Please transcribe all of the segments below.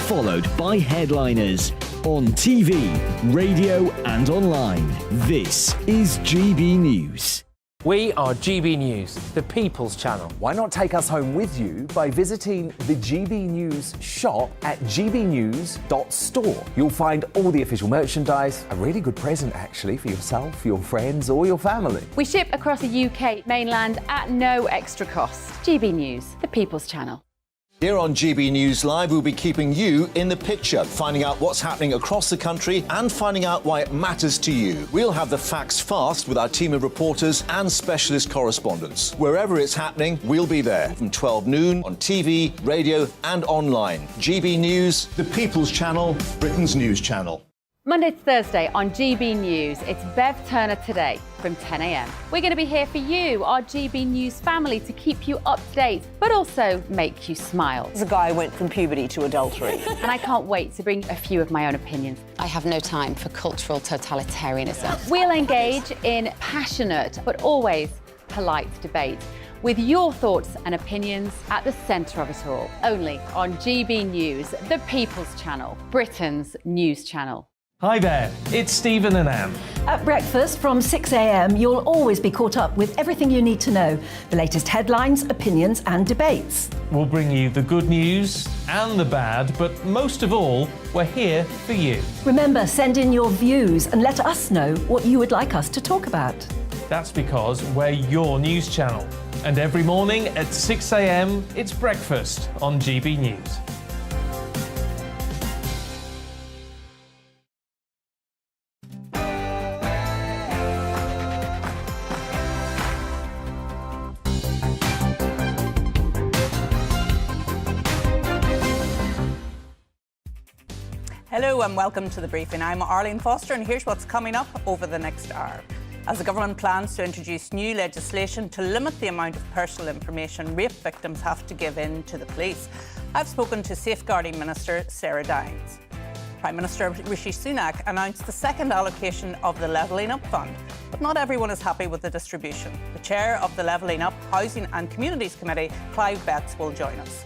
followed by headliners. On TV, radio and online, this is GB News. We are GB News, the People's Channel. Why not take us home with you by visiting the GB News shop at gbnews.store. You'll find all the official merchandise, a really good present actually for yourself, your friends or your family. We ship across the UK mainland at no extra cost. GB News, the People's Channel. Here on GB News Live, we'll be keeping you in the picture, finding out what's happening across the country and finding out why it matters to you. We'll have the facts fast with our team of reporters and specialist correspondents. Wherever it's happening, we'll be there from 12 noon on TV, radio and online. GB News, the People's Channel, Britain's news channel. Monday to Thursday on GB News, it's Bev Turner Today from 10 a.m. We're going to be here for you, our GB News family, to keep you up to date, but also make you smile. The guy went from puberty to adultery. And I can't wait to bring a few of my own opinions. I have no time for cultural totalitarianism. We'll engage in passionate, but always polite debate, with your thoughts and opinions at the centre of it all. Only on GB News, the People's Channel, Britain's news channel. Hi there, it's Stephen and Anne. At breakfast from 6 a.m, you'll always be caught up with everything you need to know, the latest headlines, opinions and debates. We'll bring you the good news and the bad, but most of all, we're here for you. Remember, send in your views and let us know what you would like us to talk about. That's because we're your news channel. And every morning at 6 a.m, it's breakfast on GB News. Hello and welcome to the briefing. I'm Arlene Foster and here's what's coming up over the next hour. As the government plans to introduce new legislation to limit the amount of personal information rape victims have to give in to the police, I've spoken to Safeguarding Minister Sarah Dines. Prime Minister Rishi Sunak announced the second allocation of the Levelling Up Fund, but not everyone is happy with the distribution. The chair of the Levelling Up Housing and Communities Committee, Clive Betts, will join us.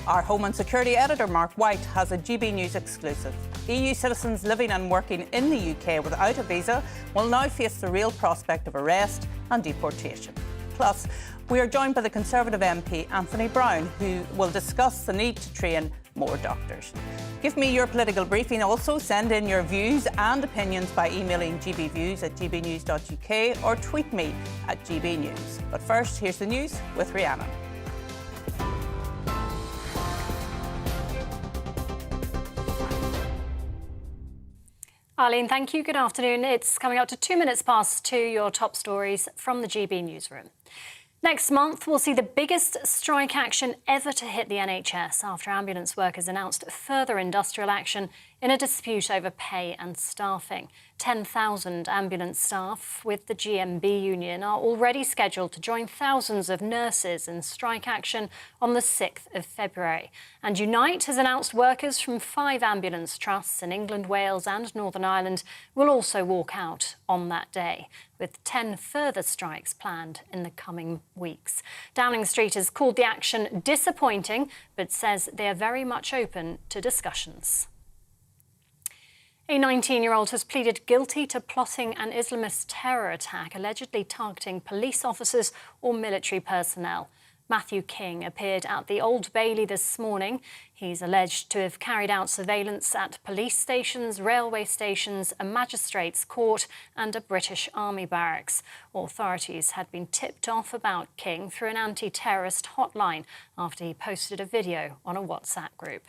Our Home and Security editor, Mark White, has a GB News exclusive. EU citizens living and working in the UK without a visa will now face the real prospect of arrest and deportation. Plus, we are joined by the Conservative MP, Anthony Brown, who will discuss the need to train more doctors. Give me your political briefing. Also, send in your views and opinions by emailing gbviews@gbnews.uk or tweet me at gbnews. But first, here's the news with Rihanna. Arlene, thank you. Good afternoon. It's coming up to 2 minutes past 2, your top stories from the GB newsroom. Next month, we'll see the biggest strike action ever to hit the NHS after ambulance workers announced further industrial action in a dispute over pay and staffing. 10,000 ambulance staff with the GMB union are already scheduled to join thousands of nurses in strike action on the 6th of February. And Unite has announced workers from 5 ambulance trusts in England, Wales and Northern Ireland will also walk out on that day, with 10 further strikes planned in the coming weeks. Downing Street has called the action disappointing, but says they are very much open to discussions. A 19-year-old has pleaded guilty to plotting an Islamist terror attack allegedly targeting police officers or military personnel. Matthew King appeared at the Old Bailey this morning. He's alleged to have carried out surveillance at police stations, railway stations, a magistrate's court and a British Army barracks. Authorities had been tipped off about King through an anti-terrorist hotline after he posted a video on a WhatsApp group.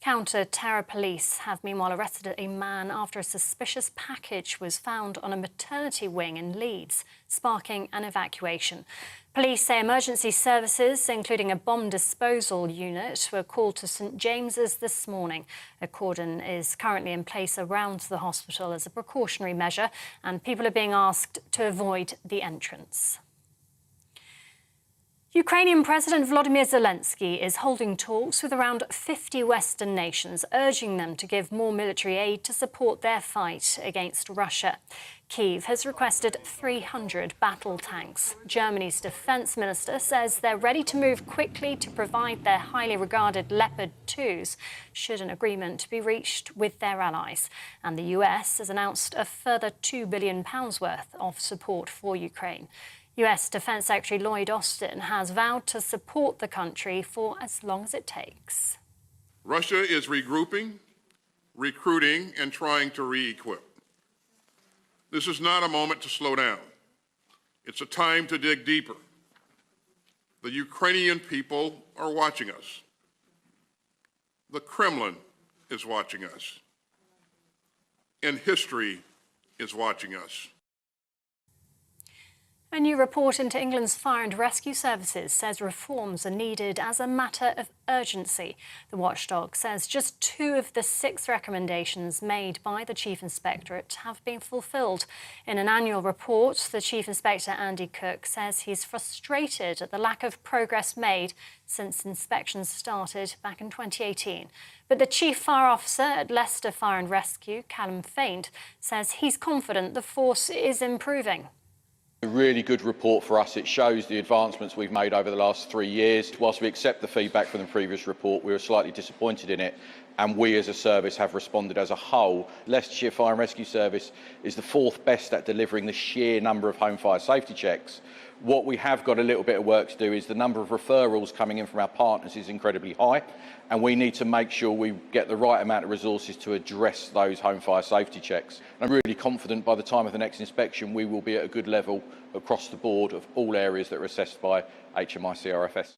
Counter-terror police have meanwhile arrested a man after a suspicious package was found on a maternity wing in Leeds, sparking an evacuation. Police say emergency services, including a bomb disposal unit, were called to St James's this morning. A cordon is currently in place around the hospital as a precautionary measure, and people are being asked to avoid the entrance. Ukrainian President Volodymyr Zelensky is holding talks with around 50 Western nations, urging them to give more military aid to support their fight against Russia. Kyiv has requested 300 battle tanks. Germany's defence minister says they're ready to move quickly to provide their highly regarded Leopard 2s should an agreement be reached with their allies. And the US has announced a further £2 billion worth of support for Ukraine. US Defence Secretary Lloyd Austin has vowed to support the country for as long as it takes. Russia is regrouping, recruiting, and trying to re-equip. This is not a moment to slow down. It's a time to dig deeper. The Ukrainian people are watching us. The Kremlin is watching us. And history is watching us. A new report into England's fire and rescue services says reforms are needed as a matter of urgency. The watchdog says just 2 of the 6 recommendations made by the Chief Inspectorate have been fulfilled. In an annual report, the Chief Inspector Andy Cook says he's frustrated at the lack of progress made since inspections started back in 2018. But the Chief Fire Officer at Leicester Fire and Rescue, Callum Faint, says he's confident the force is improving. A really good report for us. It shows the advancements we've made over the last 3 years. Whilst we accept the feedback from the previous report, we were slightly disappointed in it, and we as a service have responded as a whole. Leicestershire Fire and Rescue Service is the 4th best at delivering the sheer number of home fire safety checks. What we have got a little bit of work to do is the number of referrals coming in from our partners is incredibly high, and we need to make sure we get the right amount of resources to address those home fire safety checks. And I'm really confident by the time of the next inspection we will be at a good level across the board of all areas that are assessed by HMI CRFS.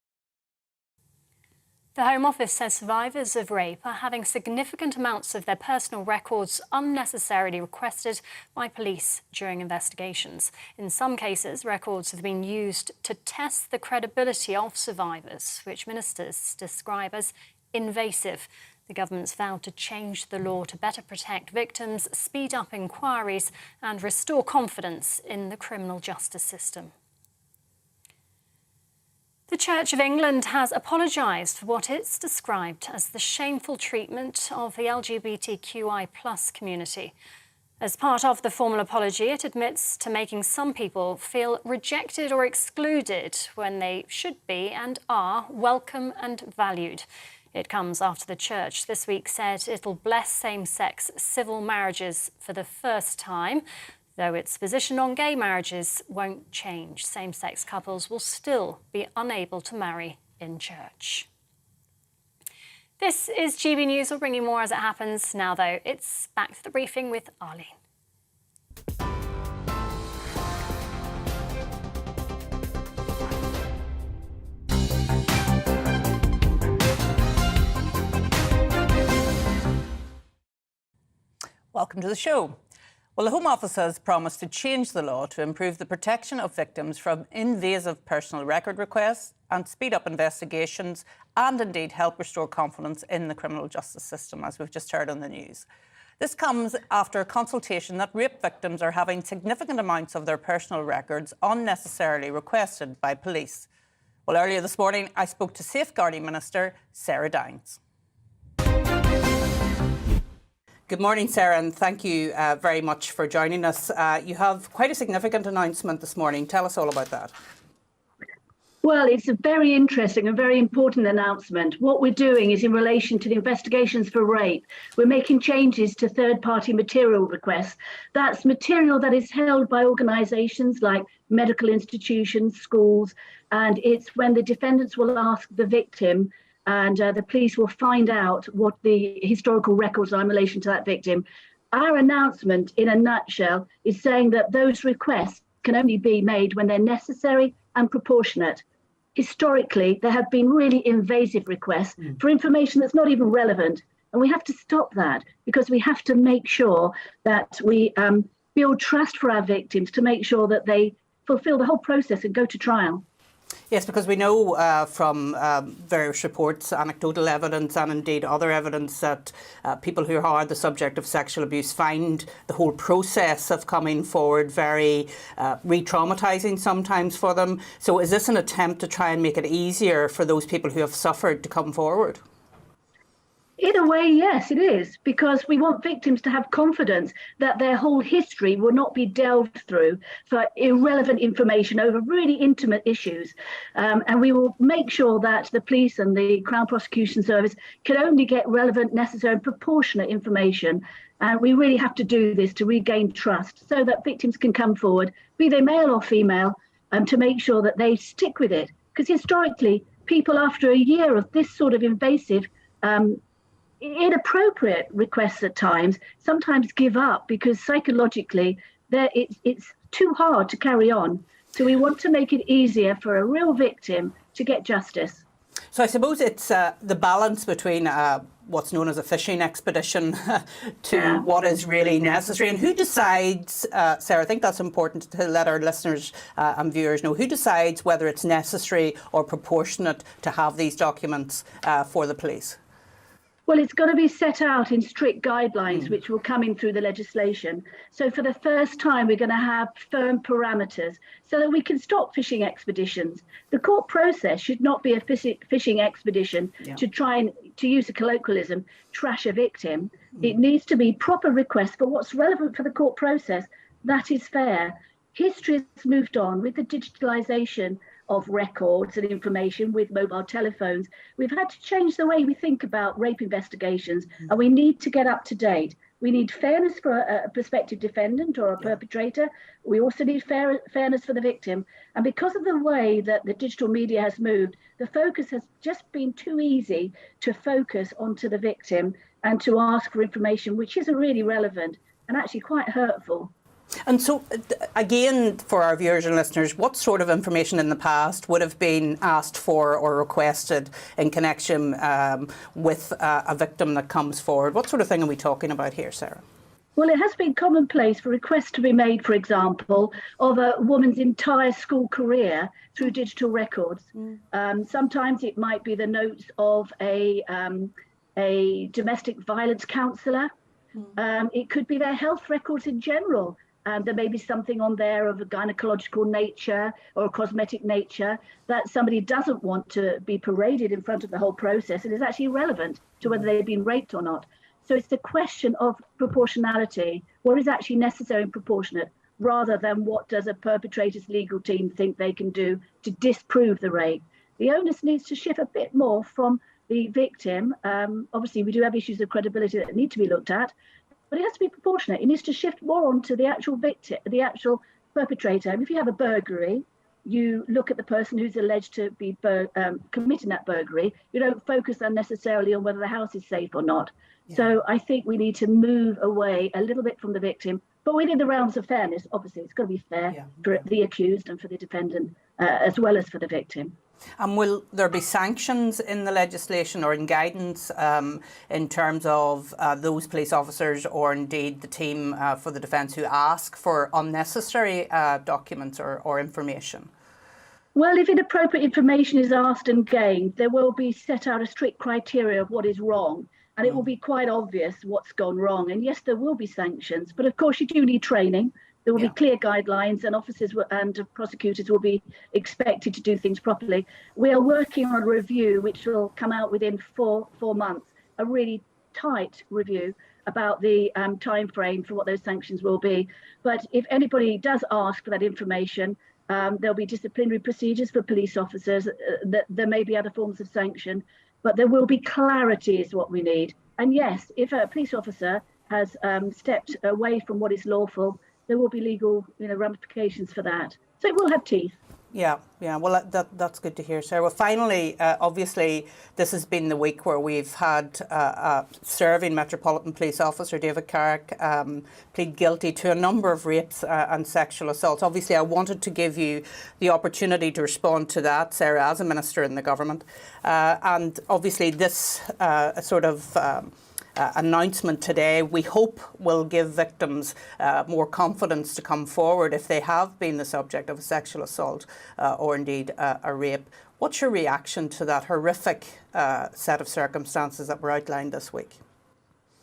The Home Office says survivors of rape are having significant amounts of their personal records unnecessarily requested by police during investigations. In some cases, records have been used to test the credibility of survivors, which ministers describe as invasive. The government's vowed to change the law to better protect victims, speed up inquiries and restore confidence in the criminal justice system. The Church of England has apologised for what it's described as the shameful treatment of the LGBTQI+ community. As part of the formal apology, it admits to making some people feel rejected or excluded when they should be and are welcome and valued. It comes after the Church this week said it'll bless same-sex civil marriages for the first time, though its position on gay marriages won't change. Same-sex couples will still be unable to marry in church. This is GB News. We'll bring you more as it happens. Now, though, it's back to the briefing with Arlene. Welcome to the show. Well, the Home Office has promised to change the law to improve the protection of victims from invasive personal record requests and speed up investigations and indeed help restore confidence in the criminal justice system, as we've just heard on the news. This comes after a consultation that rape victims are having significant amounts of their personal records unnecessarily requested by police. Well, earlier this morning, I spoke to Safeguarding Minister Sarah Downs. Good morning, Sarah, and thank you very much for joining us. You have quite a significant announcement this morning. Tell us all about that. Well, it's a very interesting and very important announcement. What we're doing is in relation to the investigations for rape. We're making changes to third-party material requests. That's material that is held by organisations like medical institutions, schools, and it's when the defendants will ask the victim and the police will find out what the historical records are in relation to that victim. Our announcement, in a nutshell, is saying that those requests can only be made when they're necessary and proportionate. Historically, there have been really invasive requests for information that's not even relevant. And we have to stop that because we have to make sure that we build trust for our victims to make sure that they fulfill the whole process and go to trial. Yes, because we know from various reports, anecdotal evidence and indeed other evidence that people who are the subject of sexual abuse find the whole process of coming forward very re-traumatising sometimes for them. So is this an attempt to try and make it easier for those people who have suffered to come forward? In a way, yes, it is, because we want victims to have confidence that their whole history will not be delved through for irrelevant information over really intimate issues. And we will make sure that the police and the Crown Prosecution Service can only get relevant, necessary and proportionate information. And we really have to do this to regain trust so that victims can come forward, be they male or female, to make sure that they stick with it. Because historically, people after a year of this sort of invasive inappropriate requests at times sometimes give up because psychologically it's too hard to carry on. So we want to make it easier for a real victim to get justice. So I suppose it's the balance between what's known as a fishing expedition to what is really necessary. And who decides, Sarah, I think that's important to let our listeners and viewers know, who decides whether it's necessary or proportionate to have these documents for the police? Well, it's got to be set out in strict guidelines, which will come in through the legislation. So for the first time, we're going to have firm parameters so that we can stop fishing expeditions. The court process should not be a fishing expedition to try and, to use a colloquialism, trash a victim. It needs to be proper requests for what's relevant for the court process. That is fair. History has moved on with the digitalisation of records and information with mobile telephones. We've had to change the way we think about rape investigations, and we need to get up to date. We need fairness for a prospective defendant or a perpetrator. We also need fairness for the victim. And because of the way that the digital media has moved, the focus has just been too easy to focus onto the victim and to ask for information which isn't really relevant and actually quite hurtful. And so, again, for our viewers and listeners, what sort of information in the past would have been asked for or requested in connection with a victim that comes forward? What sort of thing are we talking about here, Sarah? Well, it has been commonplace for requests to be made, for example, of a woman's entire school career through digital records. Sometimes it might be the notes of a domestic violence counsellor. It could be their health records in general. And there may be something on there of a gynecological nature or a cosmetic nature that somebody doesn't want to be paraded in front of the whole process and is actually relevant to whether they've been raped or not. So it's the question of proportionality, what is actually necessary and proportionate, rather than what does a perpetrator's legal team think they can do to disprove the rape. The onus needs to shift a bit more from the victim. Obviously, we do have issues of credibility that need to be looked at, but it has to be proportionate. It needs to shift more onto the actual victim, the actual perpetrator. And if you have a burglary, you look at the person who's alleged to be committing that burglary. You don't focus unnecessarily on whether the house is safe or not. So I think we need to move away a little bit from the victim, but within the realms of fairness. Obviously, it's got to be fair for the accused and for the defendant, as well as for the victim. And will there be sanctions in the legislation or in guidance in terms of those police officers or indeed the team for the defence who ask for unnecessary documents or information? Well, if inappropriate information is asked and gained, there will be set out a strict criteria of what is wrong, and it will be quite obvious what's gone wrong. And yes, there will be sanctions, but of course you do need training. There will be clear guidelines, and officers and prosecutors will be expected to do things properly. We are working on a review which will come out within four months, a really tight review about the time frame for what those sanctions will be. But if anybody does ask for that information, there'll be disciplinary procedures for police officers. There may be other forms of sanction, but there will be clarity is what we need. And yes, if a police officer has stepped away from what is lawful, there will be legal ramifications for that. So it will have teeth. Yeah. Well, that's good to hear, Sarah. Well, finally, obviously, this has been the week where we've had serving Metropolitan Police Officer David Carrick plead guilty to a number of rapes and sexual assaults. Obviously, I wanted to give you the opportunity to respond to that, Sarah, as a minister in the government. And obviously, this announcement today, we hope will give victims more confidence to come forward if they have been the subject of a sexual assault or indeed a rape. What's your reaction to that horrific set of circumstances that were outlined this week?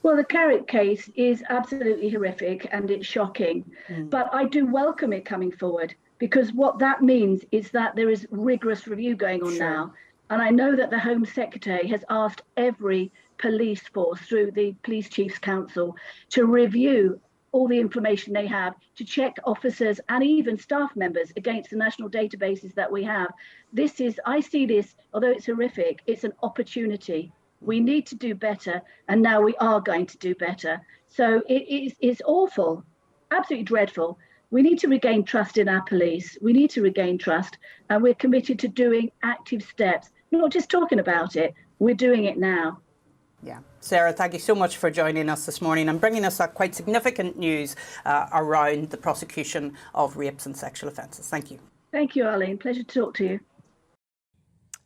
Well, the Carrick case is absolutely horrific and it's shocking, but I do welcome it coming forward, because what that means is that there is rigorous review going on now. And I know that the Home Secretary has asked every police force through the Police Chiefs Council to review all the information they have, to check officers and even staff members against the national databases that we have. I see this, although it's horrific, it's an opportunity. We need to do better, and now we are going to do better. So it's awful, absolutely dreadful. We need to regain trust in our police. We need to regain trust, and we're committed to doing active steps, not just talking about it. We're doing it now. Yeah. Sarah, thank you so much for joining us this morning and bringing us that quite significant news around the prosecution of rapes and sexual offences. Thank you. Thank you, Arlene. Pleasure to talk to you.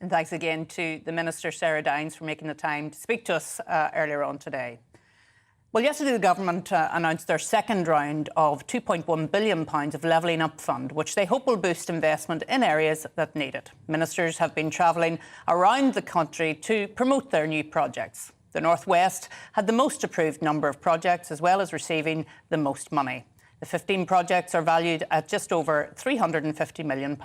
And thanks again to the Minister, Sarah Dines, for making the time to speak to us earlier on today. Well, yesterday the government announced their second round of £2.1 billion of Levelling Up Fund, which they hope will boost investment in areas that need it. Ministers have been travelling around the country to promote their new projects. The North West had the most approved number of projects, as well as receiving the most money. The 15 projects are valued at just over £350 million.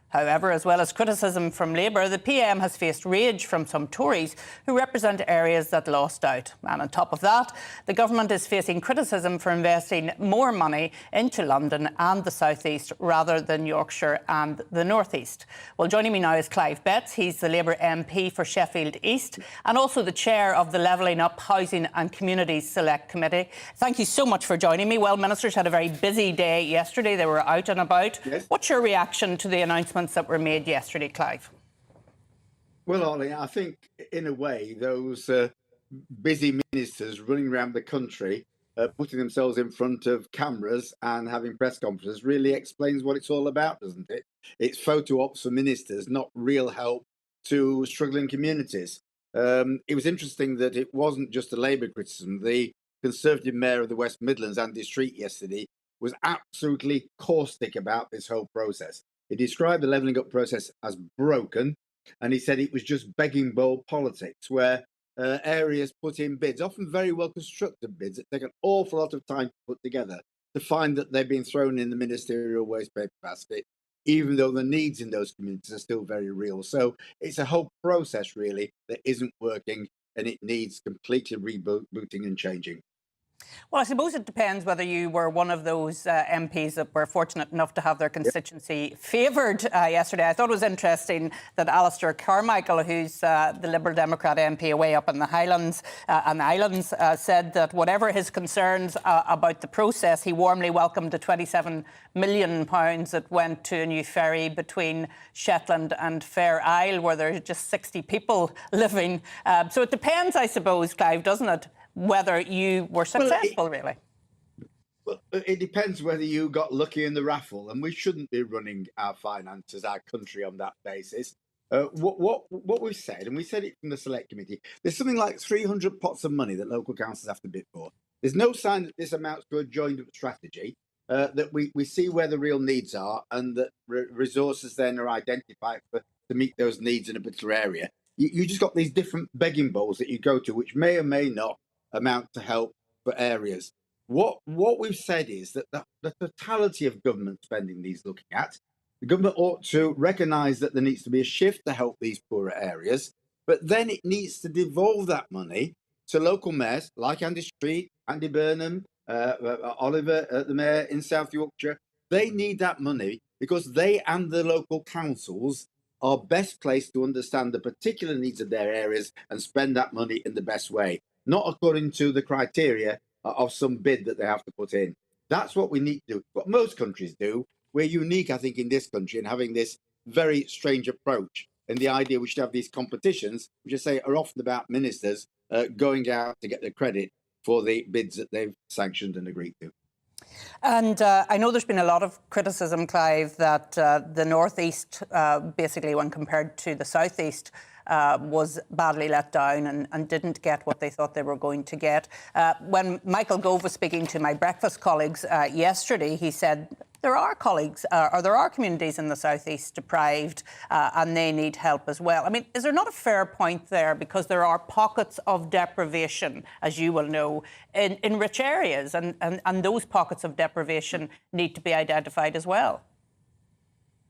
However, as well as criticism from Labour, the PM has faced rage from some Tories who represent areas that lost out. And on top of that, the government is facing criticism for investing more money into London and the South East rather than Yorkshire and the North East. Well, joining me now is Clive Betts. He's the Labour MP for Sheffield East and also the chair of the Levelling Up Housing and Communities Select Committee. Thank you so much for joining me. Well, ministers had a very busy day yesterday. They were out and about. Yes. What's your reaction to the announcements that were made yesterday, Clive? Well, Arlene, I think in a way those busy ministers running around the country, putting themselves in front of cameras and having press conferences really explains what it's all about, doesn't it? It's photo ops for ministers, not real help to struggling communities. It was interesting that it wasn't just a Labour criticism. The Conservative Mayor of the West Midlands, Andy Street, yesterday was absolutely caustic about this whole process. He described the Levelling Up process as broken, and he said it was just begging bowl politics, where areas put in bids, often very well constructed bids, that take an awful lot of time to put together, to find that they've been thrown in the ministerial waste paper basket, even though the needs in those communities are still very real. So it's a whole process, really, that isn't working, and it needs completely rebooting and changing. Well, I suppose it depends whether you were one of those MPs that were fortunate enough to have their constituency favoured yesterday. I thought it was interesting that Alistair Carmichael, who's the Liberal Democrat MP away up in the Highlands and the Islands, said that whatever his concerns about the process, he warmly welcomed the £27 million that went to a new ferry between Shetland and Fair Isle, where there are just 60 people living. So it depends, I suppose, Clive, doesn't it, whether you were successful, really? Well, it depends whether you got lucky in the raffle, and we shouldn't be running our finances, our country, on that basis. What we've said, and we said it from the Select Committee, there's something like 300 pots of money that local councils have to bid for. There's no sign that this amounts to a joined-up strategy, that we see where the real needs are, and that resources then are identified to meet those needs in a particular area. You just got these different begging bowls that you go to, which may or may not amount to help for areas. What we've said is that the totality of government spending needs looking at. The government ought to recognise that there needs to be a shift to help these poorer areas, but then it needs to devolve that money to local mayors like Andy Street, Andy Burnham, Oliver, the mayor in South Yorkshire. They need that money because they and the local councils are best placed to understand the particular needs of their areas and spend that money in the best way, not according to the criteria of some bid that they have to put in. That's what we need to do. What most countries do. We're unique, I think, in this country in having this very strange approach. And the idea we should have these competitions, which I say are often about ministers going out to get the credit for the bids that they've sanctioned and agreed to. And I know there's been a lot of criticism, Clive, that the North East, basically when compared to the South East, was badly let down and didn't get what they thought they were going to get. When Michael Gove was speaking to my breakfast colleagues yesterday, he said there are colleagues or there are communities in the southeast deprived and they need help as well. I mean, is there not a fair point there, because there are pockets of deprivation, as you will know, in rich areas, and those pockets of deprivation need to be identified as well?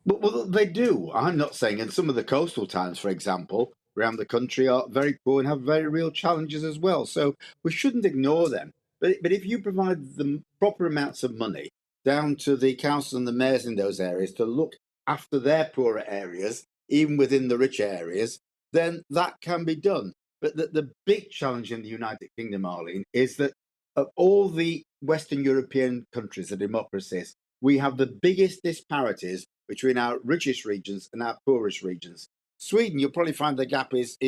Well, they do. I'm not saying, and some of the coastal towns, for example, around the country are very poor and have very real challenges as well. So we shouldn't ignore them. But if you provide the proper amounts of money down to the councils and the mayors in those areas to look after their poorer areas, even within the rich areas, then that can be done. But the big challenge in the United Kingdom, Arlene, is that of all the Western European countries, the democracies, we have the biggest disparities between our richest regions and our poorest regions. Sweden, you'll probably find the gap is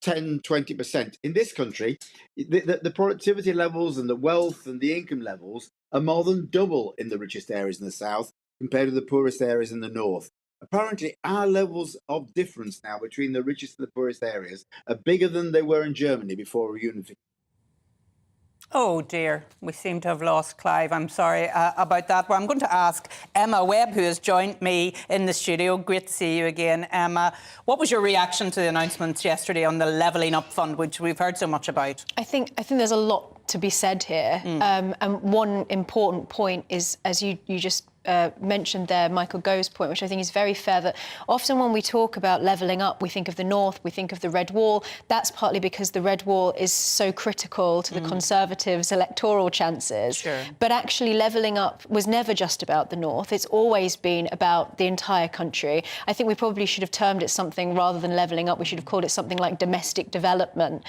10-20%. In this country, the productivity levels and the wealth and the income levels are more than double in the richest areas in the south compared to the poorest areas in the north. Apparently, our levels of difference now between the richest and the poorest areas are bigger than they were in Germany before reunification. Oh dear, we seem to have lost Clive. I'm sorry about that. Well, I'm going to ask Emma Webb, who has joined me in the studio. Great to see you again, Emma. What was your reaction to the announcements yesterday on the Levelling Up Fund, which we've heard so much about? I think there's a lot to be said here. And one important point is, as you just mentioned there, Michael Gove's point, which I think is very fair, that often when we talk about levelling up, we think of the North, we think of the Red Wall. That's partly because the Red Wall is so critical to the Conservatives' electoral chances. Sure. But actually levelling up was never just about the North. It's always been about the entire country. I think we probably should have termed it something, rather than levelling up, we should have called it something like domestic development,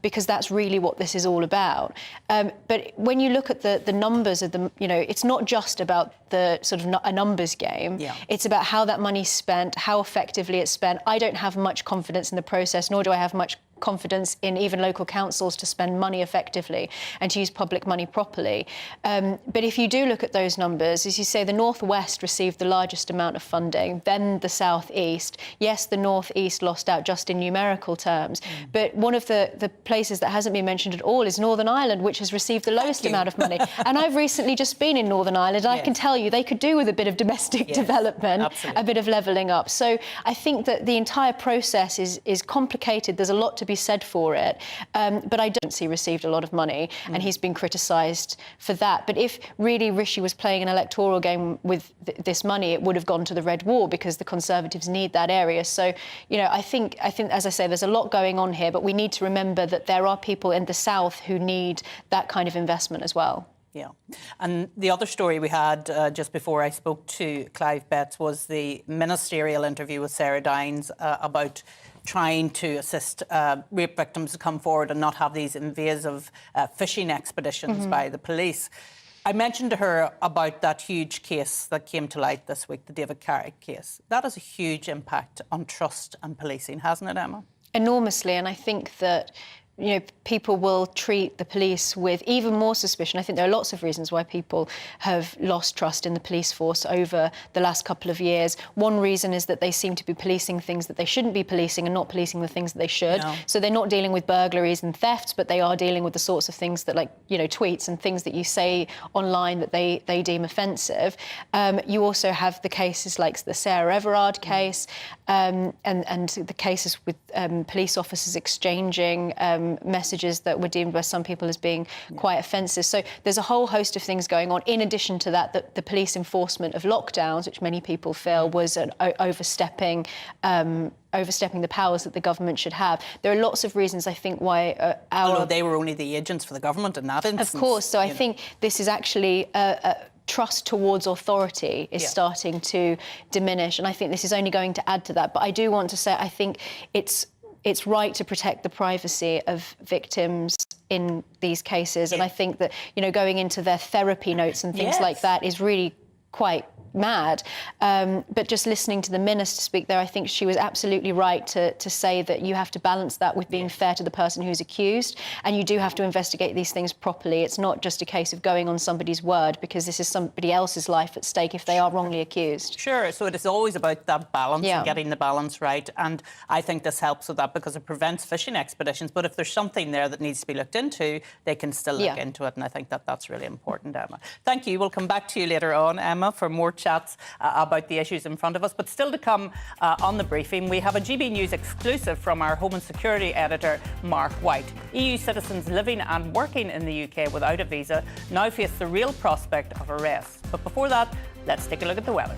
because that's really what this is all about. But when you look at the numbers of the, it's not just about the sort of a numbers game. Yeah. It's about how that money's spent, how effectively it's spent. I don't have much confidence in the process, nor do I have much confidence in even local councils to spend money effectively and to use public money properly. But if you do look at those numbers, as you say, the North West received the largest amount of funding, then the South East. Yes, the North East lost out just in numerical terms, but one of the places that hasn't been mentioned at all is Northern Ireland, which has received the lowest amount of money. And I've recently just been in Northern Ireland, and I can tell you they could do with a bit of domestic development, a bit of levelling up. So I think that the entire process is complicated. There's a lot to be said for it, but I don't see received a lot of money, and he's been criticised for that. But if really Rishi was playing an electoral game with this money, it would have gone to the Red Wall, because the Conservatives need that area. So, I think, as I say, there's a lot going on here, but we need to remember that there are people in the South who need that kind of investment as well. Yeah. And the other story we had just before I spoke to Clive Betts was the Ministerial interview with Sarah Dines about trying to assist rape victims to come forward and not have these invasive fishing expeditions by the police. I mentioned to her about that huge case that came to light this week, the David Carrick case. That has a huge impact on trust and policing, hasn't it, Emma? Enormously, and I think that people will treat the police with even more suspicion. I think there are lots of reasons why people have lost trust in the police force over the last couple of years. One reason is that they seem to be policing things that they shouldn't be policing and not policing the things that they should. No. So they're not dealing with burglaries and thefts, but they are dealing with the sorts of things that, like, tweets and things that you say online that they deem offensive. You also have the cases like the Sarah Everard case, and the cases with police officers exchanging messages that were deemed by some people as being quite offensive. So there's a whole host of things going on. In addition to that, the police enforcement of lockdowns, which many people feel was an overstepping the powers that the government should have. There are lots of reasons, I think, why although they were only the agents for the government in that instance. Of course. So I think this is actually trust towards authority is starting to diminish, and I think this is only going to add to that. But I do want to say, I think it's right to protect the privacy of victims in these cases, and I think that going into their therapy notes and things like that is really quite mad. But just listening to the minister speak there, I think she was absolutely right to say that you have to balance that with being fair to the person who's accused, and you do have to investigate these things properly. It's not just a case of going on somebody's word, because this is somebody else's life at stake if they are wrongly accused. Sure, so it is always about that balance and getting the balance right, and I think this helps with that because it prevents fishing expeditions, but if there's something there that needs to be looked into, they can still look into it, and I think that that's really important, Emma. Thank you. We'll come back to you later on, Emma, for more chats about the issues in front of us. But still to come on the briefing, we have a GB News exclusive from our Home and Security editor, Mark White. EU citizens living and working in the UK without a visa now face the real prospect of arrest. But before that, let's take a look at the weather.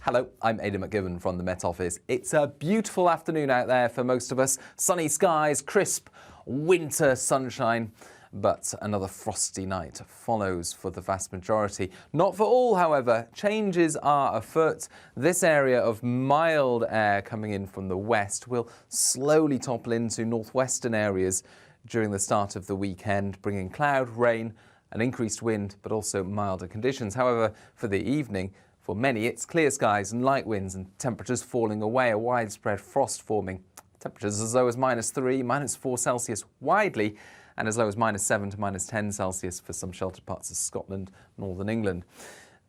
Hello, I'm Aidan McGibbon from the Met Office. It's a beautiful afternoon out there for most of us. Sunny skies, crisp winter sunshine. But another frosty night follows for the vast majority. Not for all, however. Changes are afoot. This area of mild air coming in from the west will slowly topple into northwestern areas during the start of the weekend, bringing cloud, rain and increased wind, but also milder conditions. However, for the evening, for many, it's clear skies and light winds and temperatures falling away, a widespread frost forming. Temperatures as low as -3, -4 Celsius widely, and as low as -7 to -10 Celsius for some sheltered parts of Scotland, northern England.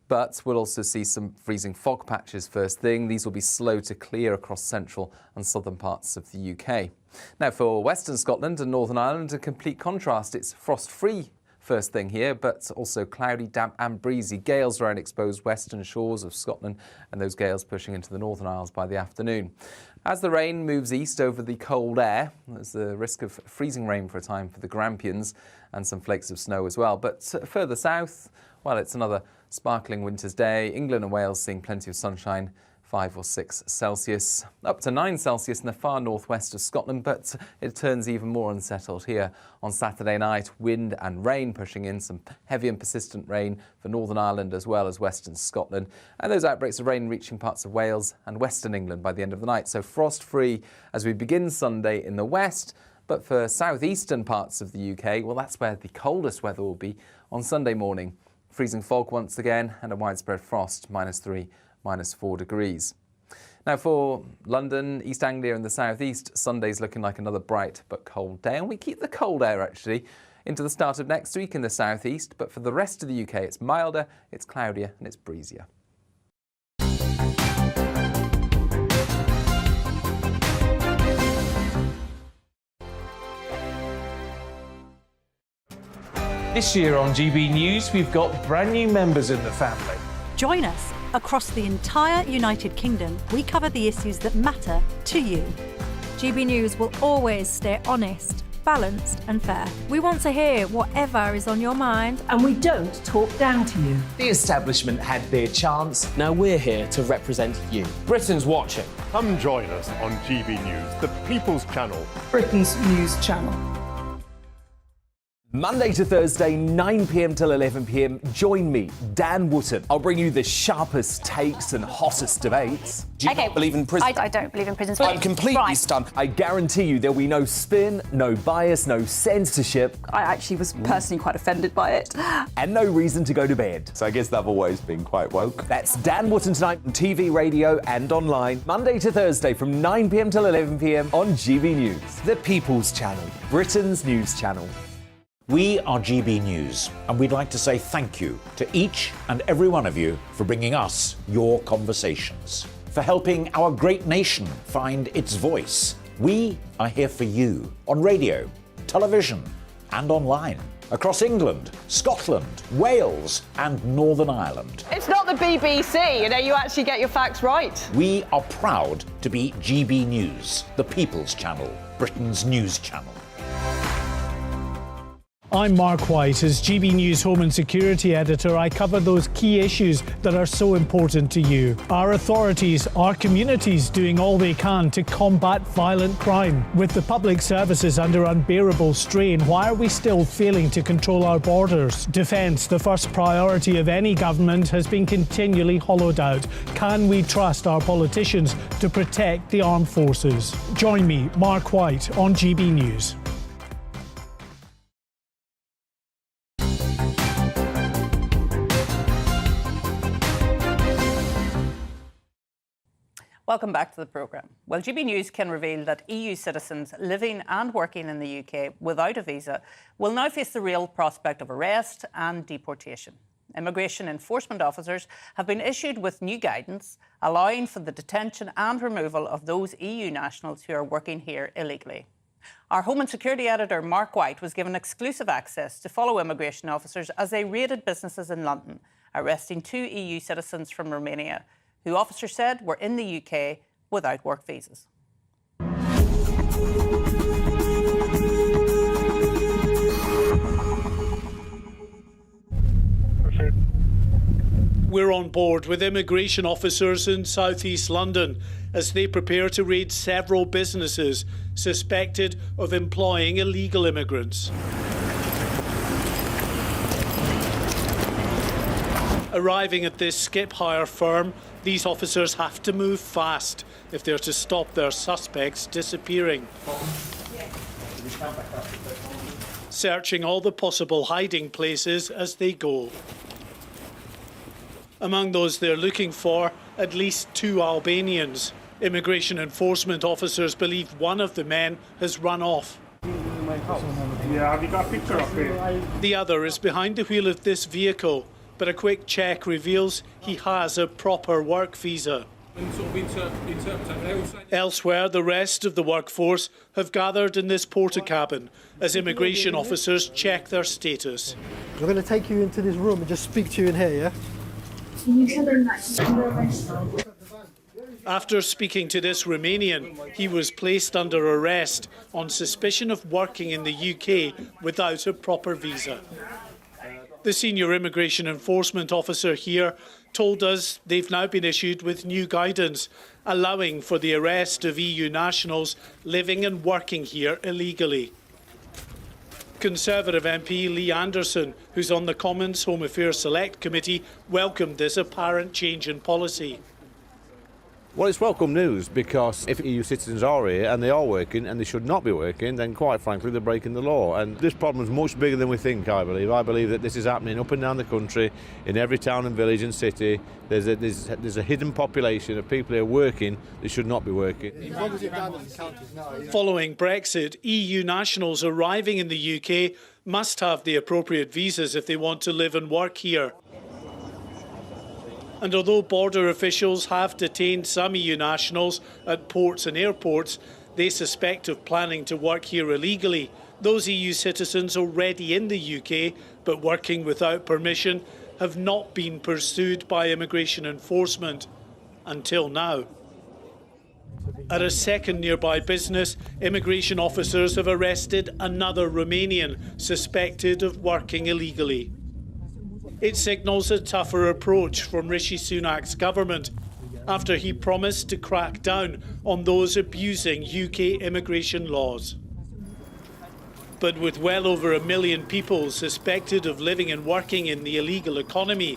But we'll also see some freezing fog patches first thing. These will be slow to clear across central and southern parts of the UK. Now for western Scotland and Northern Ireland, a complete contrast. It's frost-free first thing here, but also cloudy, damp and breezy. Gales around exposed western shores of Scotland, and those gales pushing into the Northern Isles by the afternoon. As the rain moves east over the cold air, there's the risk of freezing rain for a time for the Grampians and some flakes of snow as well. But further south, well, it's another sparkling winter's day. England and Wales seeing plenty of sunshine, 5 or 6 Celsius, up to 9 Celsius in the far northwest of Scotland, but it turns even more unsettled here on Saturday night. Wind and rain pushing in, some heavy and persistent rain for Northern Ireland as well as western Scotland, and those outbreaks of rain reaching parts of Wales and western England by the end of the night. So frost-free as we begin Sunday in the west, but for southeastern parts of the UK, well, that's where the coldest weather will be on Sunday morning. Freezing fog once again and a widespread frost, -3, -4 degrees. Now for London, East Anglia and the southeast, Sunday's looking like another bright but cold day, and we keep the cold air actually into the start of next week in the southeast, but for the rest of the UK it's milder, it's cloudier and it's breezier. This year on GB News, we've got brand new members in the family. Join us. Across the entire United Kingdom, we cover the issues that matter to you. GB News will always stay honest, balanced and fair. We want to hear whatever is on your mind. And we don't talk down to you. The establishment had their chance. Now we're here to represent you. Britain's watching. Come join us on GB News, the People's Channel. Britain's news channel. Monday to Thursday, 9 p.m. till 11 p.m. Join me, Dan Wootton. I'll bring you the sharpest takes and hottest debates. Do you not believe in prisons? I don't believe in prisons. I'm completely stunned. I guarantee you there'll be no spin, no bias, no censorship. I actually was personally quite offended by it. And no reason to go to bed. So I guess they've always been quite woke. That's Dan Wootton tonight on TV, radio and online. Monday to Thursday from 9 p.m. till 11 p.m. on GB News, the People's Channel, Britain's news channel. We are GB News, and we'd like to say thank you to each and every one of you for bringing us your conversations, for helping our great nation find its voice. We are here for you on radio, television, and online, across England, Scotland, Wales, and Northern Ireland. It's not the BBC, you actually get your facts right. We are proud to be GB News, the People's Channel, Britain's news channel. I'm Mark White. As GB News Home and Security Editor, I cover those key issues that are so important to you. Our authorities, our communities doing all they can to combat violent crime. With the public services under unbearable strain, why are we still failing to control our borders? Defence, the first priority of any government, has been continually hollowed out. Can we trust our politicians to protect the armed forces? Join me, Mark White, on GB News. Welcome back to the programme. Well, GB News can reveal that EU citizens living and working in the UK without a visa will now face the real prospect of arrest and deportation. Immigration enforcement officers have been issued with new guidance allowing for the detention and removal of those EU nationals who are working here illegally. Our Home and Security editor, Mark White, was given exclusive access to follow immigration officers as they raided businesses in London, arresting 2 EU citizens from Romania, who officers said were in the UK without work visas. We're on board with immigration officers in southeast London as they prepare to raid several businesses suspected of employing illegal immigrants. Arriving at this skip hire firm, these officers have to move fast if they're to stop their suspects disappearing. Searching all the possible hiding places as they go. Among those they're looking for, at least 2 Albanians. Immigration enforcement officers believe one of the men has run off. Yeah, have you got a picture of it? The other is behind the wheel of this vehicle, but a quick check reveals he has a proper work visa. Elsewhere, the rest of the workforce have gathered in this porta-cabin as immigration officers check their status. I'm going to take you into this room and just speak to you in here, yeah? After speaking to this Romanian, he was placed under arrest on suspicion of working in the UK without a proper visa. The senior immigration enforcement officer here told us they've now been issued with new guidance, allowing for the arrest of EU nationals living and working here illegally. Conservative MP Lee Anderson, who's on the Commons Home Affairs Select Committee, welcomed this apparent change in policy. Well, it's welcome news because if EU citizens are here and they are working and they should not be working, then quite frankly they're breaking the law. And this problem is much bigger than we think, I believe. I believe that this is happening up and down the country, in every town and village and city. There's a hidden population of people who are working that should not be working. Following Brexit, EU nationals arriving in the UK must have the appropriate visas if they want to live and work here. And although border officials have detained some EU nationals at ports and airports they suspect of planning to work here illegally, those EU citizens already in the UK but working without permission have not been pursued by immigration enforcement until now. At a second nearby business, immigration officers have arrested another Romanian suspected of working illegally. It signals a tougher approach from Rishi Sunak's government after he promised to crack down on those abusing UK immigration laws. But with well over 1 million people suspected of living and working in the illegal economy,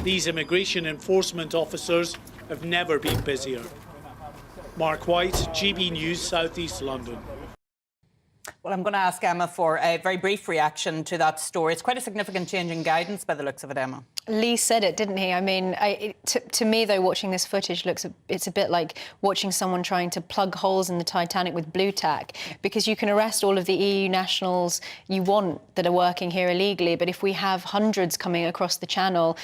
these immigration enforcement officers have never been busier. Mark White, GB News, South East London. Well, I'm going to ask Emma for a very brief reaction to that story. It's quite a significant change in guidance by the looks of it, Emma. Lee said it, didn't he? I mean, to me, though, watching this footage it's a bit like watching someone trying to plug holes in the Titanic with blue tack, because you can arrest all of the EU nationals you want that are working here illegally, but if we have hundreds coming across the channel,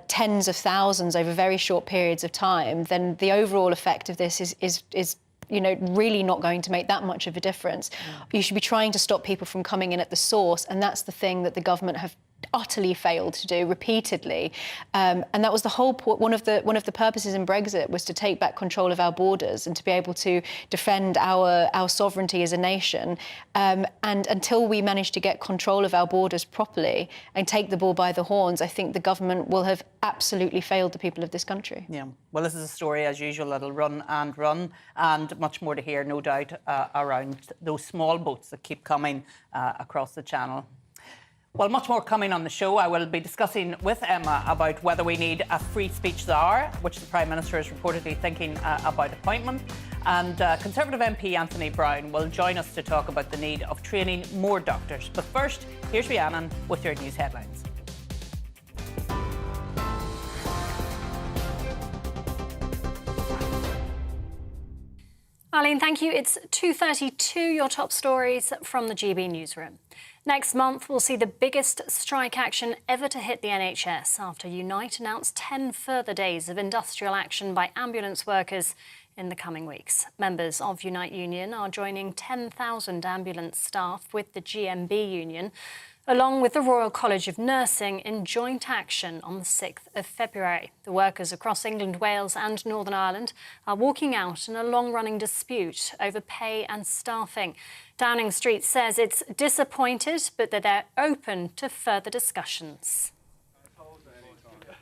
tens of thousands over very short periods of time, then the overall effect of this is really not going to make that much of a difference. You should be trying to stop people from coming in at the source, and that's the thing that the government have utterly failed to do repeatedly. And that was the whole one of the purposes in Brexit, was to take back control of our borders and to be able to defend our sovereignty as a nation. And until we manage to get control of our borders properly and take the bull by the horns, I think the government will have absolutely failed the people of this country. Yeah. Well, this is a story, as usual, that'll run, and much more to hear, no doubt, around those small boats that keep coming across the channel. Well, much more coming on the show. I will be discussing with Emma about whether we need a free speech czar, which the Prime Minister is reportedly thinking about appointment. And Conservative MP Anthony Brown will join us to talk about the need of training more doctors. But first, here's Rhiannon with your news headlines. Arlene, thank you. It's 2:32, your top stories from the GB newsroom. Next month, we'll see the biggest strike action ever to hit the NHS after Unite announced 10 further days of industrial action by ambulance workers in the coming weeks. Members of Unite Union are joining 10,000 ambulance staff with the GMB Union, along with the Royal College of Nursing, in joint action on the 6th of February. The workers across England, Wales and Northern Ireland are walking out in a long-running dispute over pay and staffing. Downing Street says it's disappointed, but that they're open to further discussions.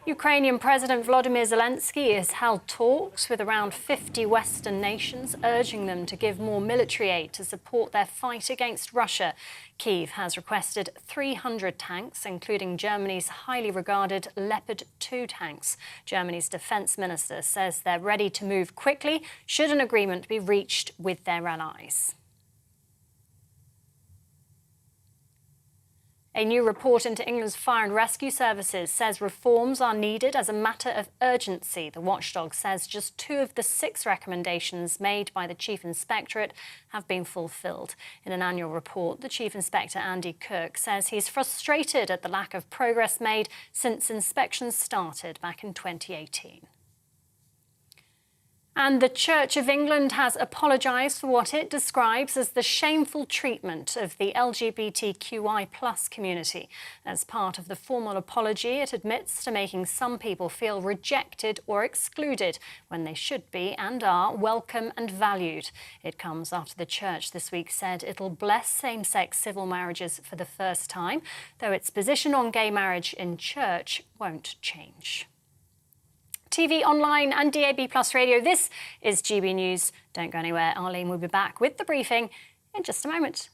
Ukrainian President Volodymyr Zelensky has held talks with around 50 Western nations, urging them to give more military aid to support their fight against Russia. Kyiv has requested 300 tanks, including Germany's highly regarded Leopard 2 tanks. Germany's defence minister says they're ready to move quickly should an agreement be reached with their allies. A new report into England's fire and rescue services says reforms are needed as a matter of urgency. The watchdog says just 2 of the 6 recommendations made by the Chief Inspectorate have been fulfilled. In an annual report, the Chief Inspector, Andy Kirk, says he's frustrated at the lack of progress made since inspections started back in 2018. And the Church of England has apologised for what it describes as the shameful treatment of the LGBTQI+ community. As part of the formal apology, it admits to making some people feel rejected or excluded when they should be and are welcome and valued. It comes after the Church this week said it'll bless same-sex civil marriages for the first time, though its position on gay marriage in church won't change. TV, online and DAB+ radio, this is GB News. Don't go anywhere. Arlene will be back with the briefing in just a moment.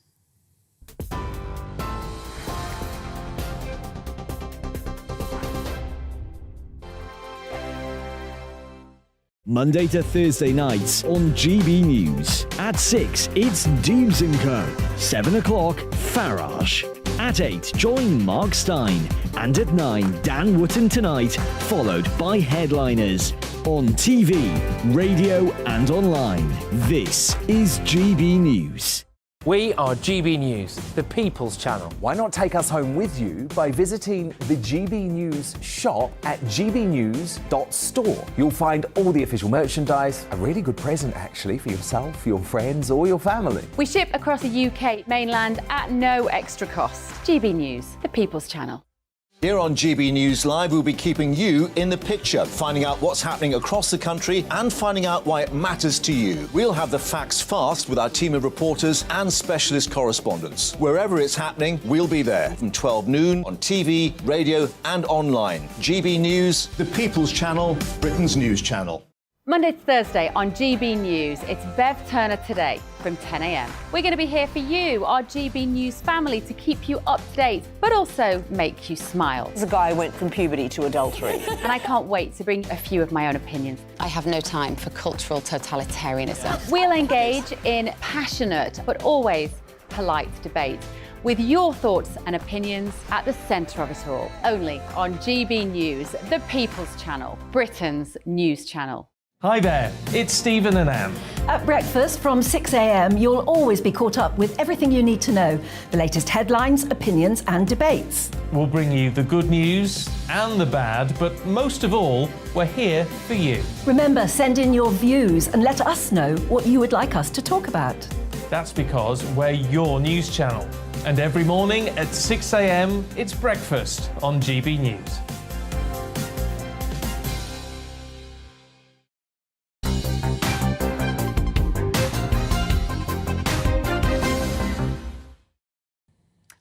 Monday to Thursday nights on GB News. At 6, it's Dubes & Co. 7 o'clock, Farage. At 8, join Mark Stein. And at 9, Dan Wootton Tonight, followed by Headliners. On TV, radio and online. This is GB News. We are GB News, the People's Channel. Why not take us home with you by visiting the GB News shop at gbnews.store. You'll find all the official merchandise, a really good present actually for yourself, your friends or your family. We ship across the UK mainland at no extra cost. GB News, the People's Channel. Here on GB News Live, we'll be keeping you in the picture, finding out what's happening across the country and finding out why it matters to you. We'll have the facts fast with our team of reporters and specialist correspondents. Wherever it's happening, we'll be there from 12 noon on TV, radio and online. GB News, the People's Channel, Britain's news channel. Monday to Thursday on GB News, it's Bev Turner Today from 10 a.m. We're going to be here for you, our GB News family, to keep you up to date, but also make you smile. The guy went from puberty to adultery. And I can't wait to bring a few of my own opinions. I have no time for cultural totalitarianism. We'll engage in passionate, but always polite debate, with your thoughts and opinions at the centre of it all. Only on GB News, the People's Channel, Britain's news channel. Hi there, it's Stephen and Anne. At breakfast from 6 a.m, you'll always be caught up with everything you need to know, the latest headlines, opinions and debates. We'll bring you the good news and the bad, but most of all, we're here for you. Remember, send in your views and let us know what you would like us to talk about. That's because we're your news channel. And every morning at 6 a.m, it's breakfast on GB News.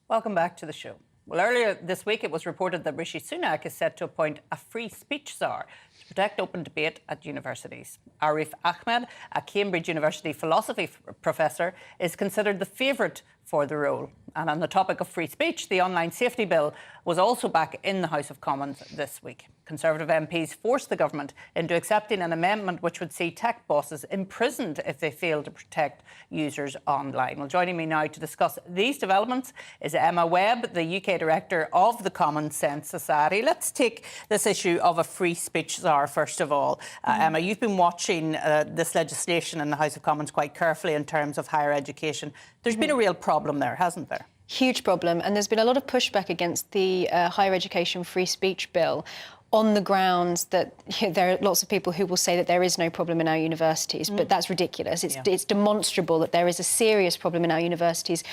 Welcome back to the show. Well, earlier this week it was reported that Rishi Sunak is set to appoint a free speech czar to protect open debate at universities. Arif Ahmed, a Cambridge University philosophy professor, is considered the favourite for the role. And on the topic of free speech, the online safety bill was also back in the House of Commons this week. Conservative MPs forced the government into accepting an amendment which would see tech bosses imprisoned if they fail to protect users online. Well, joining me now to discuss these developments is Emma Webb, the UK Director of the Common Sense Society. Let's take this issue of a free speech are, first of all. Emma, you've been watching this legislation in the House of Commons quite carefully in terms of higher education. There's been a real problem there, hasn't there? Huge problem, and there's been a lot of pushback against the Higher Education Free Speech Bill on the grounds that there are lots of people who will say that there is no problem in our universities, but that's ridiculous. It's demonstrable that there is a serious problem in our universities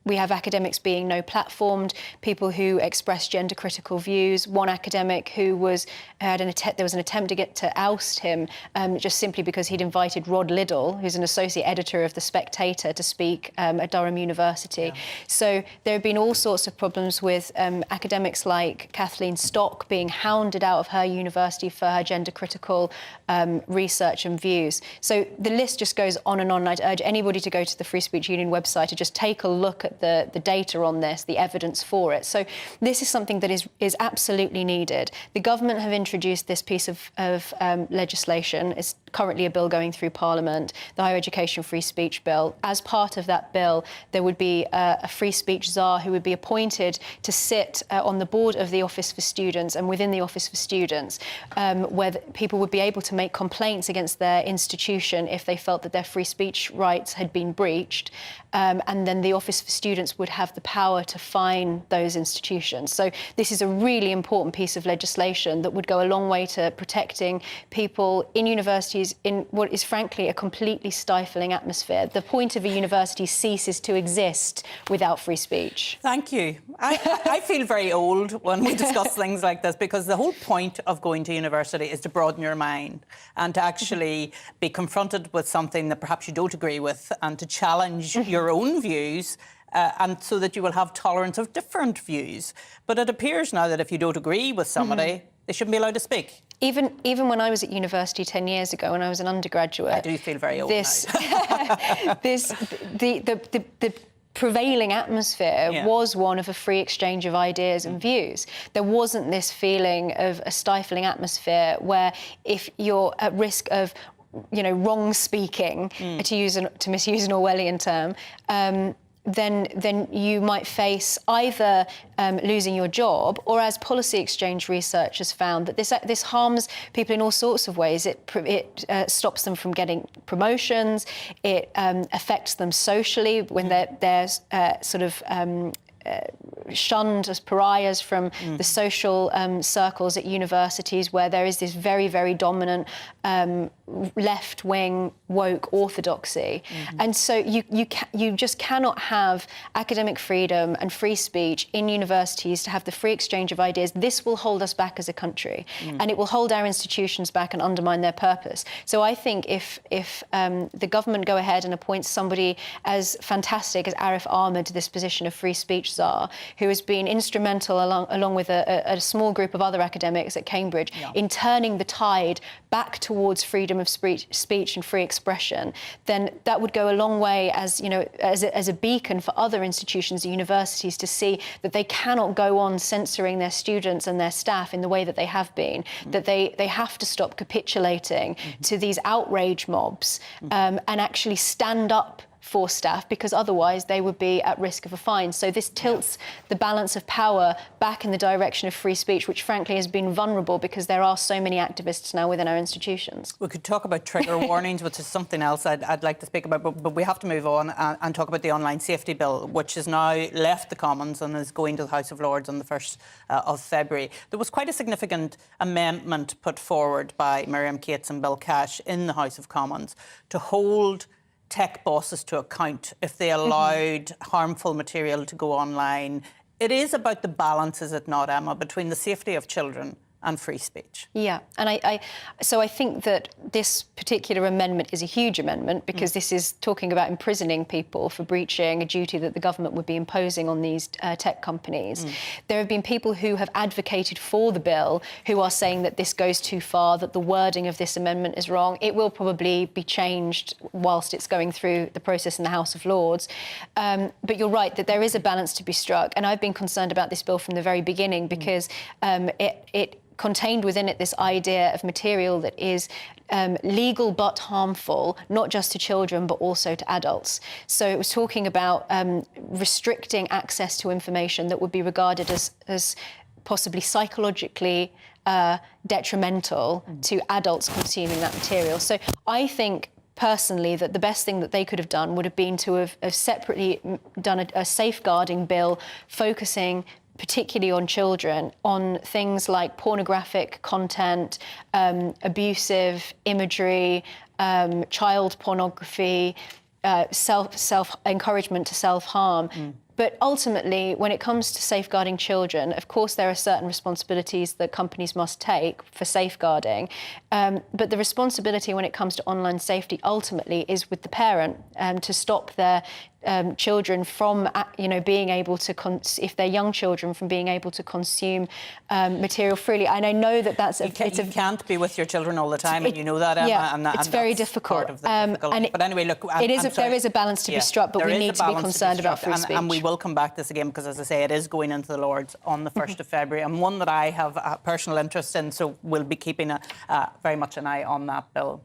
we have academics being no platformed, people who express gender-critical views. One academic who there was an attempt to oust him just simply because he'd invited Rod Liddell, who's an associate editor of The Spectator, to speak at Durham University. So there have been all sorts of problems with academics like Kathleen Stock being hounded out of her university for her gender-critical research and views. So the list just goes on and on. And I'd urge anybody to go to the Free Speech Union website to just take a look at the data on this, the evidence for it. So this is something that is absolutely needed. The government have introduced this piece of legislation. It's currently a bill going through Parliament, the Higher Education Free Speech Bill. As part of that bill, there would be a free speech czar who would be appointed to sit on the board of the Office for Students and within the Office for Students, where people would be able to make complaints against their institution if they felt that their free speech rights had been breached. And then the Office for Students would have the power to fine those institutions. So this is a really important piece of legislation that would go a long way to protecting people in universities in what is frankly a completely stifling atmosphere. The point of a university ceases to exist without free speech. Thank you. I feel very old when we discuss things like this, because the whole point of going to university is to broaden your mind and to actually be confronted with something that perhaps you don't agree with and to challenge your own views. And so that you will have tolerance of different views. But it appears now that if you don't agree with somebody, they shouldn't be allowed to speak. Even when I was at university 10 years ago, when I was an undergraduate... I do feel very old now. The prevailing atmosphere was one of a free exchange of ideas and views. There wasn't this feeling of a stifling atmosphere where if you're at risk of wrong speaking, to misuse an Orwellian term, then you might face either losing your job, or, as policy exchange research has found, that this harms people in all sorts of ways. It stops them from getting promotions. It affects them socially when they're sort of shunned as pariahs from the social circles at universities, where there is this very, very dominant left-wing woke orthodoxy. And so you just cannot have academic freedom and free speech in universities to have the free exchange of ideas. This will hold us back as a country, and it will hold our institutions back and undermine their purpose. So I think if the government go ahead and appoints somebody as fantastic as Arif Ahmed to this position of free speech czar, who has been instrumental along with a small group of other academics at Cambridge in turning the tide back towards freedom of speech and free expression, then that would go a long way as a beacon for other institutions and universities to see that they cannot go on censoring their students and their staff in the way that they have been, that they have to stop capitulating to these outrage mobs and actually stand up for staff, because otherwise they would be at risk of a fine. So this tilts the balance of power back in the direction of free speech, which frankly has been vulnerable because there are so many activists now within our institutions. We could talk about trigger warnings, which is something else I'd like to speak about, but we have to move on and talk about the online safety bill, which has now left the Commons and is going to the House of Lords on the 1st of February. There was quite a significant amendment put forward by Miriam Cates and Bill Cash in the House of Commons to hold tech bosses to account if they allowed harmful material to go online. It is about the balance, is it not, Emma, between the safety of children and free speech? Yeah, and so I think that this particular amendment is a huge amendment, because this is talking about imprisoning people for breaching a duty that the government would be imposing on these tech companies. There have been people who have advocated for the bill who are saying that this goes too far, that the wording of this amendment is wrong. It will probably be changed whilst it's going through the process in the House of Lords. But you're right that there is a balance to be struck, and I've been concerned about this bill from the very beginning, because it contained within it this idea of material that is legal but harmful, not just to children but also to adults. So it was talking about restricting access to information that would be regarded as possibly psychologically detrimental to adults consuming that material. So I think personally that the best thing that they could have done would have been to have separately done a safeguarding bill focusing particularly on children, on things like pornographic content, abusive imagery, child pornography, encouragement to self-harm. But ultimately, when it comes to safeguarding children, of course, there are certain responsibilities that companies must take for safeguarding. But the responsibility when it comes to online safety ultimately is with the parent to stop their children from, being able to, if they're young children, from being able to consume material freely. And I know that you can't be with your children all the time, and you know that, Emma. Yeah, it's very difficult. But anyway, look, there is a balance to be struck, but we need to be concerned about free speech. And we will come back to this again because, as I say, it is going into the Lords on the 1st of February, and one that I have a personal interest in, so we'll be keeping very much an eye on that bill.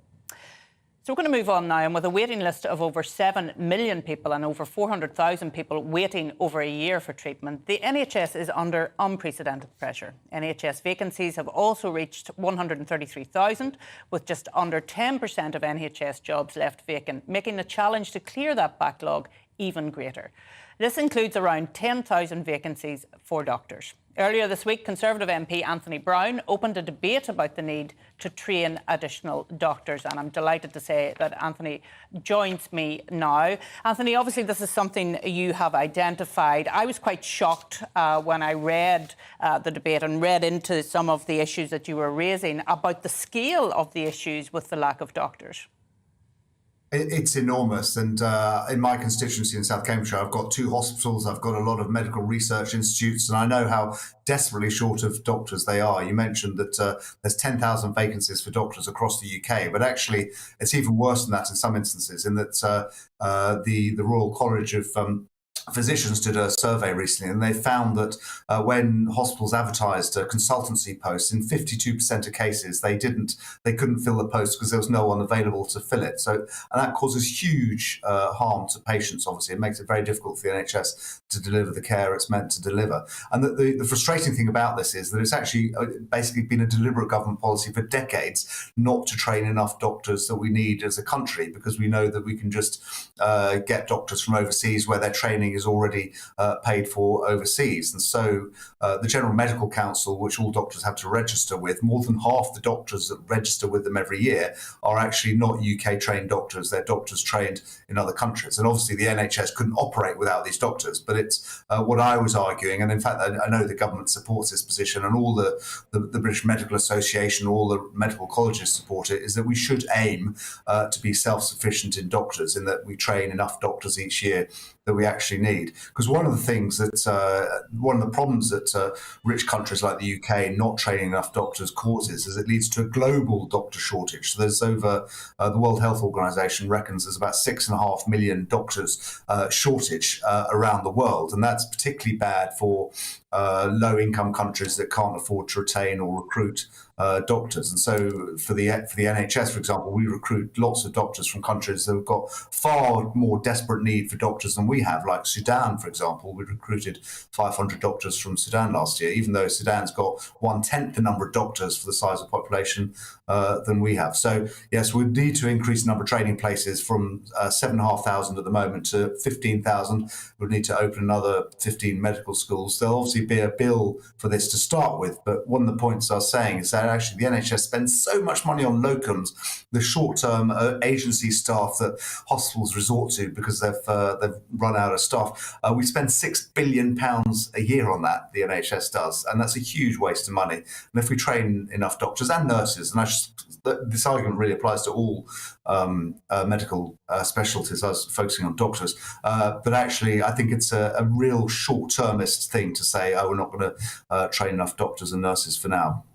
So we're going to move on now, and with a waiting list of over 7 million people and over 400,000 people waiting over a year for treatment, the NHS is under unprecedented pressure. NHS vacancies have also reached 133,000, with just under 10% of NHS jobs left vacant, making the challenge to clear that backlog even greater. This includes around 10,000 vacancies for doctors. Earlier this week, Conservative MP Anthony Browne opened a debate about the need to train additional doctors, and I'm delighted to say that Anthony joins me now. Anthony, obviously this is something you have identified. I was quite shocked when I read the debate and read into some of the issues that you were raising about the scale of the issues with the lack of doctors. It's enormous, and in my constituency in South Cambridgeshire, I've got 2 hospitals, I've got a lot of medical research institutes, and I know how desperately short of doctors they are. You mentioned that there's 10,000 vacancies for doctors across the UK, but actually it's even worse than that in some instances, in that the Royal College of Physicians did a survey recently, and they found that when hospitals advertised consultancy posts, in 52% of cases they couldn't fill the post because there was no one available to fill it. So, and that causes huge harm to patients. Obviously, it makes it very difficult for the NHS to deliver the care it's meant to deliver. And the frustrating thing about this is that it's actually basically been a deliberate government policy for decades not to train enough doctors that we need as a country, because we know that we can just get doctors from overseas where their training is already paid for overseas. And so the General Medical Council, which all doctors have to register with, more than half the doctors that register with them every year are actually not UK trained doctors. They're doctors trained in other countries. And obviously the NHS couldn't operate without these doctors. But it's what I was arguing, and in fact I know the government supports this position, and all the British Medical Association, all the medical colleges support it, is that we should aim to be self-sufficient in doctors, in that we train enough doctors each year that we actually need. Because one of the problems that rich countries like the UK not training enough doctors causes is it leads to a global doctor shortage. So there's the World Health Organization reckons there's about 6.5 million doctors shortage around the world, and that's particularly bad for low-income countries that can't afford to retain or recruit doctors. And so for the NHS, for example, we recruit lots of doctors from countries that have got far more desperate need for doctors than we have, like Sudan, for example. We recruited 500 doctors from Sudan last year, even though Sudan's got 1/10 the number of doctors for the size of population than we have. So yes, we need to increase the number of training places from 7,500 at the moment to 15,000. We'll need to open another 15 medical schools. There'll obviously be a bill for this to start with, but one of the points I was saying is that actually the NHS spends so much money on locums, the short-term agency staff that hospitals resort to because they've run out of staff. We spend £6 billion a year on that, the NHS does, and that's a huge waste of money. And if we train enough doctors and nurses, and this argument really applies to all medical specialties. I was focusing on doctors, but actually I think it's a real short-termist thing to say, oh, we're not going to train enough doctors and nurses for now.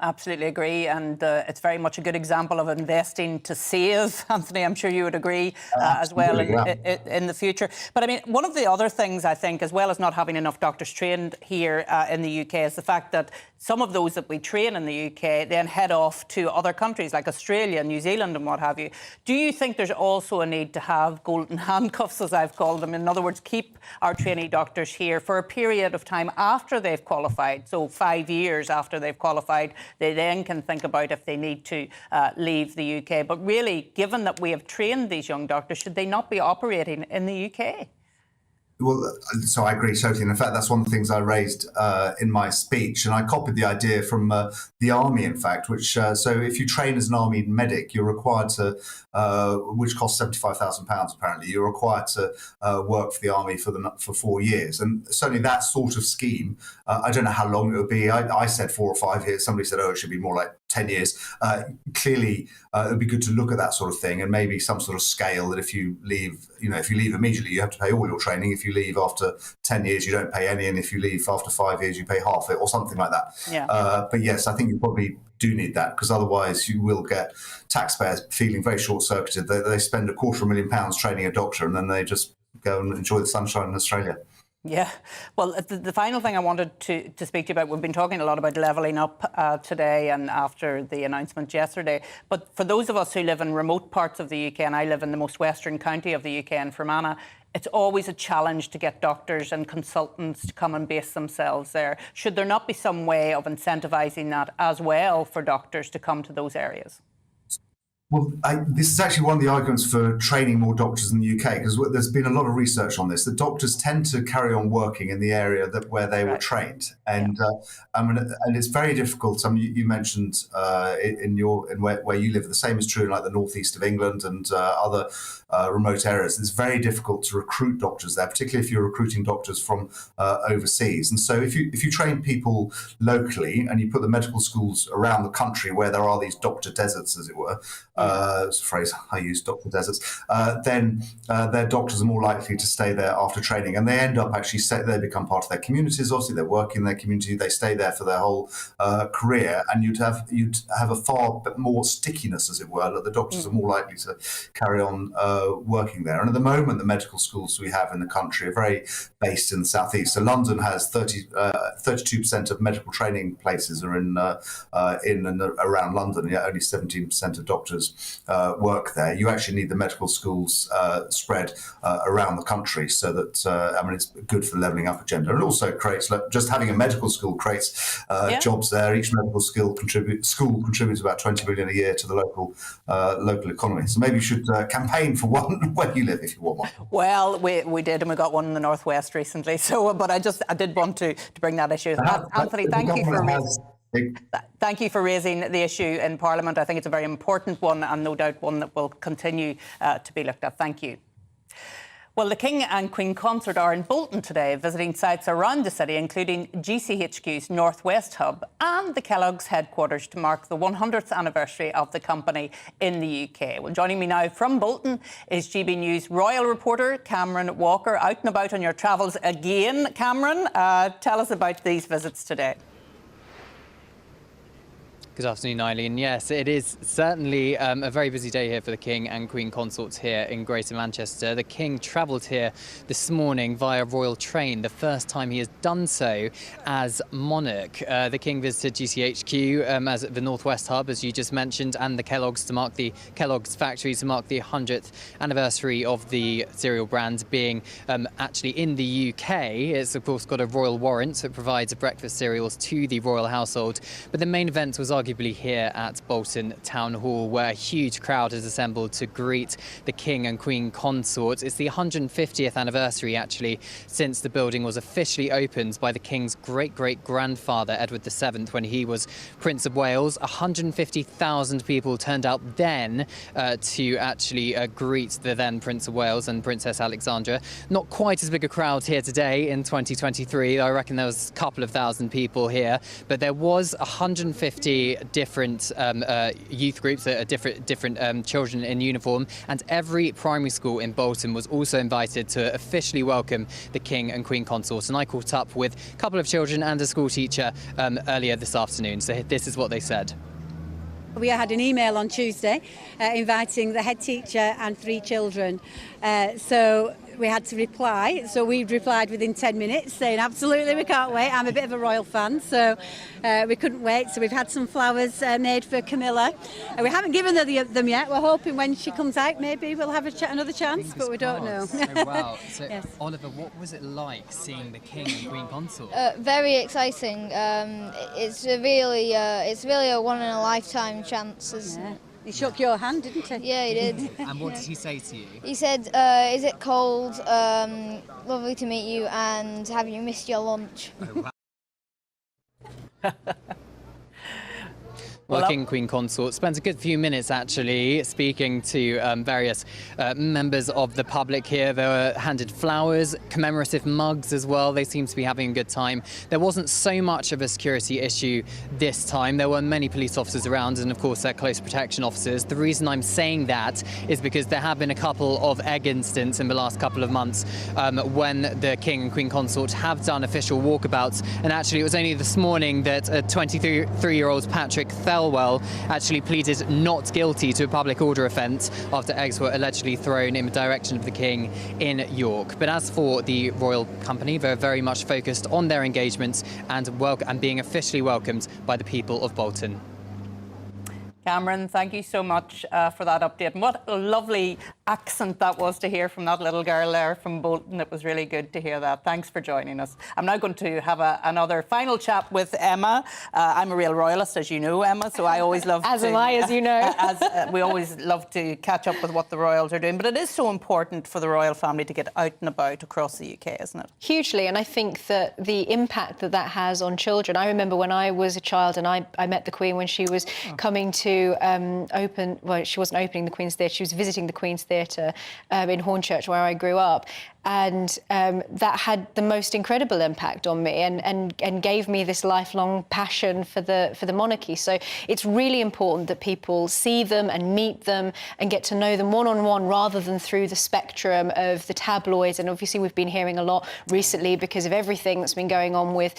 Absolutely agree, and it's very much a good example of investing to save. Anthony, I'm sure you would agree as well in the future. But I mean, one of the other things I think, as well as not having enough doctors trained here in the UK, is the fact that some of those that we train in the UK then head off to other countries like Australia, New Zealand and what have you. Do you think there's also a need to have golden handcuffs, as I've called them? In other words, keep our trainee doctors here for a period of time after they've qualified, so 5 years after they've qualified, they then can think about if they need to leave the UK. But really, given that we have trained these young doctors, should they not be operating in the UK? Well, so I agree totally. And in fact, that's one of the things I raised in my speech. And I copied the idea from the Army, in fact, which so if you train as an Army medic, you're required to, which costs £75,000 apparently, you're required to work for the Army for 4 years. And certainly that sort of scheme, I don't know how long it would be. I said 4 or 5 years. Somebody said, oh, it should be more like 10 years. Clearly, it would be good to look at that sort of thing, and maybe some sort of scale that if you leave immediately, you have to pay all your training. If you leave after 10 years, you don't pay any. And if you leave after 5 years, you pay half it or something like that. Yeah. But yes, I think you probably do need that, because otherwise you will get taxpayers feeling very short-circuited. They spend £250,000 training a doctor, and then they just go and enjoy the sunshine in Australia. Yeah. Well, the final thing I wanted to speak to you about, we've been talking a lot about levelling up today and after the announcement yesterday. But for those of us who live in remote parts of the UK, and I live in the most western county of the UK in Fermanagh, it's always a challenge to get doctors and consultants to come and base themselves there. Should there not be some way of incentivising that as well for doctors to come to those areas? Well, this is actually one of the arguments for training more doctors in the UK, because there's been a lot of research on this, that doctors tend to carry on working in the area where they were trained. And and it's very difficult. I mean, you mentioned where you live, the same is true in like the northeast of England and other remote areas. It's very difficult to recruit doctors there, particularly if you're recruiting doctors from overseas. And so if you train people locally and you put the medical schools around the country where there are these doctor deserts, as it were, it's a phrase I use, doctor deserts, then their doctors are more likely to stay there after training, and they end up actually they become part of their communities. Obviously, they work in their community, they stay there for their whole career, and you'd have a far more stickiness, as it were, that the doctors are more likely to carry on working there. And at the moment, the medical schools we have in the country are very based in the southeast. So London has 32% of medical training places are in and around London. Yeah, only 17% of doctors work there. You actually need the medical schools spread around the country, so that it's good for the levelling up agenda. And it also creates, just having a medical school creates jobs there. Each medical school contributes about 20 million a year to the local economy. So maybe you should campaign for one where you live if you want one. Well, we did, and we got one in the northwest recently. So, but I did want to bring that issue. Anthony, thank you for. Thank you for raising the issue in Parliament. I think it's a very important one, and no doubt one that will continue to be looked at. Thank you. Well, the King and Queen Consort are in Bolton today, visiting sites around the city, including GCHQ's Northwest Hub and the Kellogg's headquarters, to mark the 100th anniversary of the company in the UK. Well, joining me now from Bolton is GB News royal reporter Cameron Walker. Out and about on your travels again, Cameron. Tell us about these visits today. Good afternoon, Arlene. Yes, it is certainly a very busy day here for the King and Queen Consorts here in Greater Manchester. The King travelled here this morning via royal train, the first time he has done so as monarch. The King visited GCHQ as the Northwest Hub, as you just mentioned, and the Kellogg's factory to mark the 100th anniversary of the cereal brand being actually in the UK. It's of course got a royal warrant, so it provides breakfast cereals to the royal household. But the main event was arguably here at Bolton Town Hall, where a huge crowd has assembled to greet the King and Queen Consort. It's the 150th anniversary, actually, since the building was officially opened by the King's great-great-grandfather, Edward VII, when he was Prince of Wales. 150,000 people turned out then to actually greet the then Prince of Wales and Princess Alexandra. Not quite as big a crowd here today in 2023. I reckon there was a couple of thousand people here, but there was 150 different youth groups, different children in uniform, and every primary school in Bolton was also invited to officially welcome the King and Queen Consort. And I caught up with a couple of children and a school teacher earlier this afternoon. So this is what they said. We had an email on Tuesday inviting the head teacher and 3 children. So we had to reply. So we replied within 10 minutes saying, absolutely, we can't wait. I'm a bit of a royal fan, so we couldn't wait. So we've had some flowers made for Camilla. We haven't given her them yet. We're hoping when she comes out, maybe we'll have another chance, but we don't know. Oh, wow. So, yes. Oliver, what was it like seeing the King and Queen Consort? Very exciting. It's really a one in a lifetime chance, isn't it? He shook your hand, didn't he? Yeah, he did. And what did he say to you? He said, is it cold? Lovely to meet you, and have you missed your lunch? Oh, wow. Well, King and Queen Consort spent a good few minutes actually speaking to various members of the public here. They were handed flowers, commemorative mugs as well. They seemed to be having a good time. There wasn't so much of a security issue this time. There were many police officers around, and of course they're close protection officers. The reason I'm saying that is because there have been a couple of egg incidents in the last couple of months when the King and Queen Consort have done official walkabouts. And actually it was only this morning that a 23-year-old Patrick Thelwell actually pleaded not guilty to a public order offence after eggs were allegedly thrown in the direction of the King in York. But as for the royal company, they're very much focused on their engagements and being officially welcomed by the people of Bolton. Cameron, thank you so much for that update. And what a lovely accent that was to hear from that little girl there from Bolton. It was really good to hear that. Thanks for joining us. I'm now going to have another final chat with Emma. I'm a real royalist, as you know, Emma, so I always love As am I, as you know. We always love to catch up with what the royals are doing. But it is so important for the royal family to get out and about across the UK, isn't it? Hugely, and I think that the impact that has on children. I remember when I was a child and I met the Queen when she was coming to open, well, she wasn't opening the Queen's Theatre, she was visiting the Queen's Theatre in Hornchurch, where I grew up. And that had the most incredible impact on me and gave me this lifelong passion for the monarchy. So it's really important that people see them and meet them and get to know them one-on-one rather than through the spectrum of the tabloids. And obviously we've been hearing a lot recently because of everything that's been going on with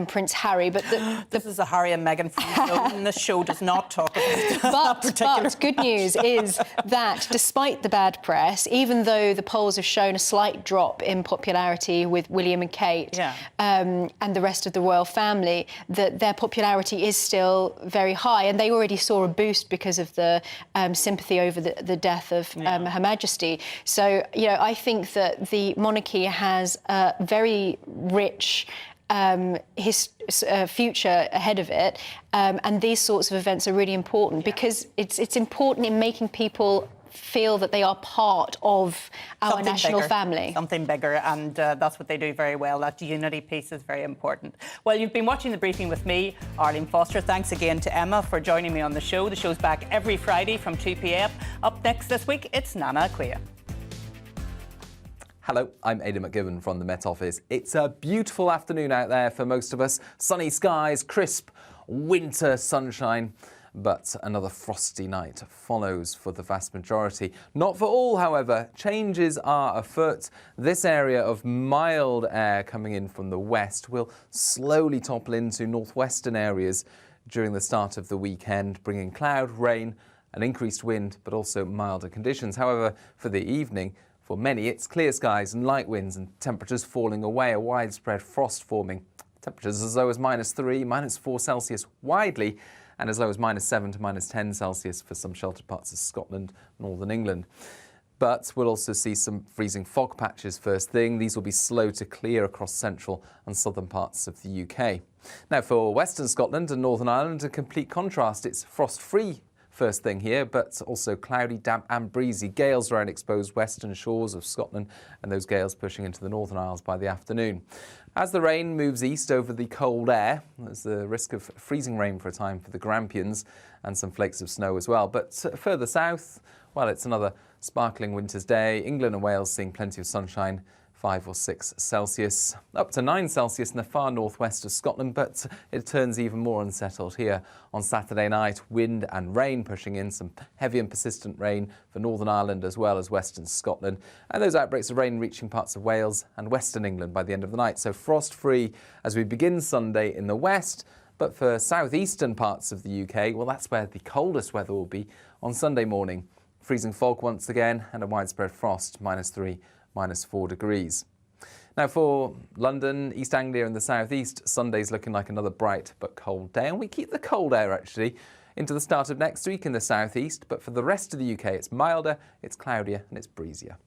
Prince Harry. But this is a Harry and Meghan show, and this show does not talk about that. But good news is that despite the bad press, even though the polls have shown a slight drop in popularity with William and Kate and the rest of the royal family, that their popularity is still very high, and they already saw a boost because of the sympathy over the death of Her Majesty. So, you know, I think that the monarchy has a very rich future ahead of it, and these sorts of events are really important because it's important in making people feel that they are part of our Something national bigger, family. Something bigger, and that's what they do very well. That unity piece is very important. Well, you've been watching The Briefing with me, Arlene Foster. Thanks again to Emma for joining me on the show. The show's back every Friday from 2 p.m. Up next this week, it's Nana Aquia. Hello, I'm Aidan McGibbon from the Met Office. It's a beautiful afternoon out there for most of us. Sunny skies, crisp winter sunshine. But another frosty night follows for the vast majority. Not for all, however. Changes are afoot. This area of mild air coming in from the west will slowly topple into northwestern areas during the start of the weekend, bringing cloud, rain, and increased wind, but also milder conditions. However, for the evening, for many, it's clear skies and light winds and temperatures falling away, a widespread frost forming. Temperatures as low as -3, -4 Celsius widely, and as low as -7 to -10 Celsius for some sheltered parts of Scotland, northern England. But we'll also see some freezing fog patches first thing. These will be slow to clear across central and southern parts of the UK. Now for western Scotland and Northern Ireland, a complete contrast. It's frost-free first thing here, but also cloudy, damp and breezy. Gales around exposed western shores of Scotland, and those gales pushing into the Northern Isles by the afternoon. As the rain moves east over the cold air, there's the risk of freezing rain for a time for the Grampians and some flakes of snow as well. But further south, well, it's another sparkling winter's day. England and Wales seeing plenty of sunshine 5 or 6 Celsius. Up to 9 Celsius in the far northwest of Scotland, but it turns even more unsettled here on Saturday night. Wind and rain pushing in, some heavy and persistent rain for Northern Ireland as well as western Scotland. And those outbreaks of rain reaching parts of Wales and western England by the end of the night. So frost-free as we begin Sunday in the west. But for southeastern parts of the UK, well, that's where the coldest weather will be on Sunday morning. Freezing fog once again and a widespread frost, -3, -4 degrees. Now for London, East Anglia and the southeast, Sunday's looking like another bright but cold day. And we keep the cold air actually into the start of next week in the southeast. But for the rest of the UK, it's milder, it's cloudier and it's breezier.